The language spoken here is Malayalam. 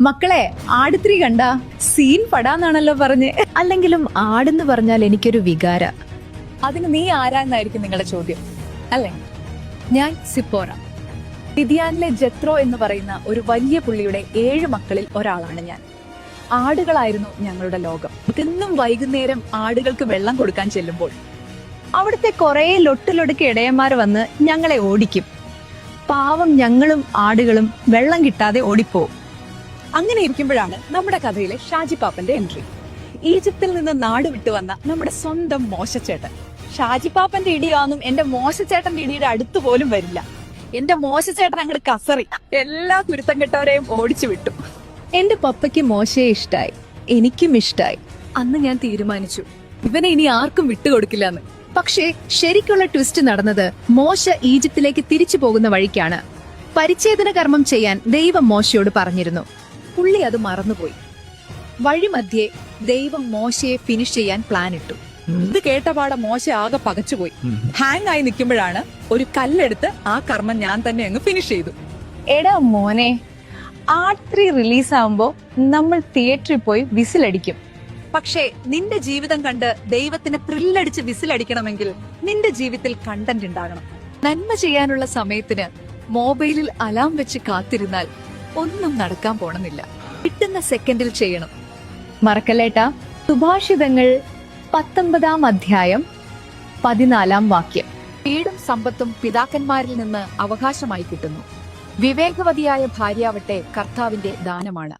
മക്കളെ ആടുത്രി കണ്ട സീൻ പടാന്നാണല്ലോ പറഞ്ഞ്. അല്ലെങ്കിലും ആടെന്ന് പറഞ്ഞാൽ എനിക്കൊരു വികാര. അതിന് നീ ആരാന്നായിരിക്കും നിങ്ങളുടെ ചോദ്യം അല്ലേ? ഞാൻ സിപ്പോറ. മിദിയാനിലെ ജത്രോ എന്ന് പറയുന്ന ഒരു വലിയ പുള്ളിയുടെ 7 മക്കളിൽ ഒരാളാണ് ഞാൻ. ആടുകളായിരുന്നു ഞങ്ങളുടെ ലോകം. ഇന്നും വൈകുന്നേരം ആടുകൾക്ക് വെള്ളം കൊടുക്കാൻ ചെല്ലുമ്പോൾ അവിടുത്തെ കുറെ ലൊട്ടിലൊടുക്ക് ഇടയന്മാർ വന്ന് ഞങ്ങളെ ഓടിക്കും. പാവം ഞങ്ങളും ആടുകളും വെള്ളം കിട്ടാതെ ഓടിപ്പോവും. അങ്ങനെ ഇരിക്കുമ്പോഴാണ് നമ്മുടെ കഥയിലെ ഷാജി പാപ്പന്റെ എൻട്രി. ഈജിപ്തിൽ നിന്ന് നാട് വിട്ടു വന്ന നമ്മുടെ സ്വന്തം മോശച്ചേട്ടൻ. ഷാജി പാപ്പന്റെ ഇടിയാന്നും എന്റെ മോശച്ചേട്ടന്റെ ഇടിയുടെ അടുത്ത് പോലും വരില്ല. എന്റെ മോശച്ചേട്ടൻ അങ്ങോട്ട് കസറി എല്ലാ കുരുത്തം കെട്ടവരെയും ഓടിച്ചു വിട്ടു. എന്റെ പപ്പയ്ക്ക് മോശയെ ഇഷ്ടായി, എനിക്കും ഇഷ്ടായി. അന്ന് ഞാൻ തീരുമാനിച്ചു ഇവനെ ഇനി ആർക്കും വിട്ടുകൊടുക്കില്ലെന്ന്. പക്ഷേ ശരിക്കുള്ള ട്വിസ്റ്റ് നടന്നത് മോശ ഈജിപ്തിലേക്ക് തിരിച്ചു പോകുന്ന വഴിക്കാണ്. പരിച്ഛേദന കർമ്മം ചെയ്യാൻ ദൈവം മോശയോട് പറഞ്ഞിരുന്നു. പുള്ളി അത് മറന്നുപോയി. വഴിമധ്യേ ദൈവം മോശയെ ഫിനിഷ് ചെയ്യാൻ പ്ലാൻ ഇട്ടു. ഇത് കേട്ടപാടെ മോശ ആകെ പകച്ചുപോയി. ഹാങ് ആയി നിൽക്കുമ്പോഴാണ് ഒരു കല്ലെടുത്ത് ആ കർമ്മം ഞാൻ തന്നെ അങ്ങ് ഫിനിഷ് ചെയ്തു. എടാ മോനെ, ആർട്ട് 3 റിലീസ് ആവുമ്പോ നമ്മൾ തിയേറ്ററിൽ പോയി വിസിലടിക്കും. പക്ഷേ നിന്റെ ജീവിതം കണ്ട് ദൈവത്തിന് ത്രില്ലടിച്ച് വിസിലടിക്കണമെങ്കിൽ നിന്റെ ജീവിതത്തിൽ കണ്ടന്റ് ഉണ്ടാകണം. നന്മ ചെയ്യാനുള്ള സമയത്തിന് മൊബൈലിൽ അലാം വെച്ച് കാത്തിരുന്നാൽ ഒന്നും നടക്കാൻ പോണമെന്നില്ല. കിട്ടുന്ന സെക്കൻഡിൽ ചെയ്യണം. മറക്കല്ലേട്ടാ. സുഭാഷിതങ്ങൾ 19-ാം അധ്യായം 14-ാം വാക്യം. വീടും സമ്പത്തും പിതാക്കന്മാരിൽ നിന്ന് അവകാശമായി കിട്ടുന്നു. വിവേകവതിയായ ഭാര്യാവട്ടെ കർത്താവിന്റെ ദാനമാണ്.